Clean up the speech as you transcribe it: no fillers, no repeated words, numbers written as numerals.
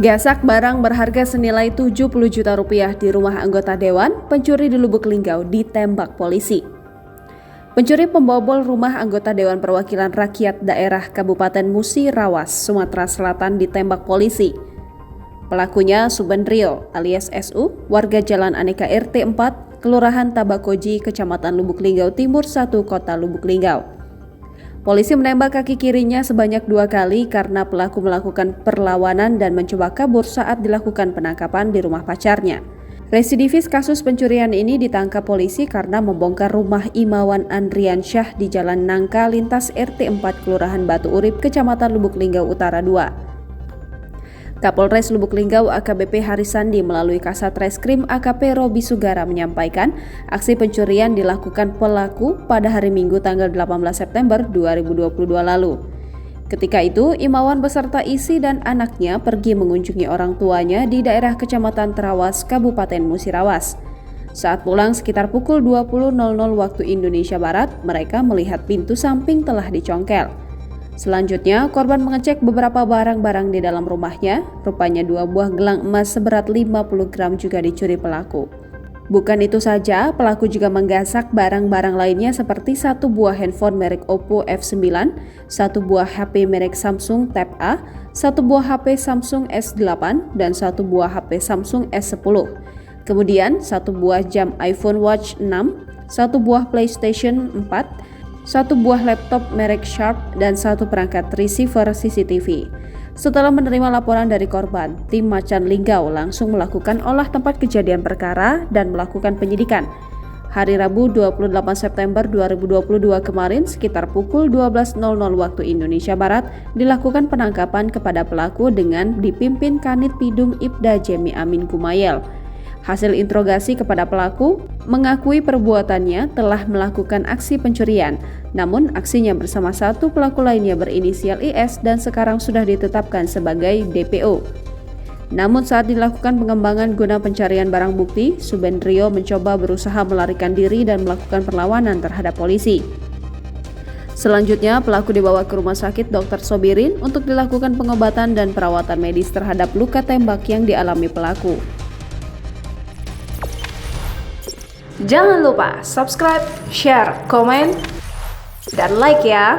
Gasak barang berharga senilai 70 juta rupiah di rumah anggota dewan, pencuri di Lubuk Linggau ditembak polisi. Pencuri pembobol rumah anggota Dewan Perwakilan Rakyat Daerah Kabupaten Musirawas, Sumatera Selatan ditembak polisi. Pelakunya Subendrio alias SU, warga Jalan Aneka RT 4, Kelurahan Tabakoji, Kecamatan Lubuk Linggau Timur 1, Kota Lubuk Linggau. Polisi menembak kaki kirinya sebanyak 2 kali karena pelaku melakukan perlawanan dan mencoba kabur saat dilakukan penangkapan di rumah pacarnya. Residivis kasus pencurian ini ditangkap polisi karena membongkar rumah Imawan Andrian Syah di Jalan Nangka lintas RT 4 Kelurahan Batu Urip, Kecamatan Lubuk Linggau Utara 2. Kapolres Lubuk Linggau AKBP Harisandi melalui Kasat Reskrim AKP Robi Sugara menyampaikan aksi pencurian dilakukan pelaku pada hari Minggu tanggal 18 September 2022 lalu. Ketika itu, Imawan beserta istri dan anaknya pergi mengunjungi orang tuanya di daerah Kecamatan Terawas, Kabupaten Musirawas. Saat pulang sekitar pukul 20.00 waktu Indonesia Barat, mereka melihat pintu samping telah dicongkel. Selanjutnya, korban mengecek beberapa barang-barang di dalam rumahnya. Rupanya 2 buah gelang emas seberat 50 gram juga dicuri pelaku. Bukan itu saja, pelaku juga menggasak barang-barang lainnya seperti 1 buah handphone merek Oppo F9, 1 buah HP merek Samsung Tab A, 1 buah HP Samsung S8, dan 1 buah HP Samsung S10. Kemudian, 1 buah jam iPhone Watch 6, 1 buah PlayStation 4, 1 buah laptop merek Sharp, dan 1 perangkat receiver CCTV. Setelah menerima laporan dari korban, tim Macan Linggau langsung melakukan olah tempat kejadian perkara dan melakukan penyidikan. Hari Rabu 28 September 2022 kemarin sekitar pukul 12.00 waktu Indonesia Barat dilakukan penangkapan kepada pelaku dengan dipimpin Kanit Pidum Ibda Jemi Amin Kumayel. Hasil interogasi kepada pelaku mengakui perbuatannya telah melakukan aksi pencurian, namun aksinya bersama 1 pelaku lainnya berinisial IS dan sekarang sudah ditetapkan sebagai DPO. Namun saat dilakukan pengembangan guna pencarian barang bukti, Subendrio mencoba berusaha melarikan diri dan melakukan perlawanan terhadap polisi. Selanjutnya, pelaku dibawa ke Rumah Sakit Dr. Sobirin untuk dilakukan pengobatan dan perawatan medis terhadap luka tembak yang dialami pelaku. Jangan lupa subscribe, share, komen, dan like ya!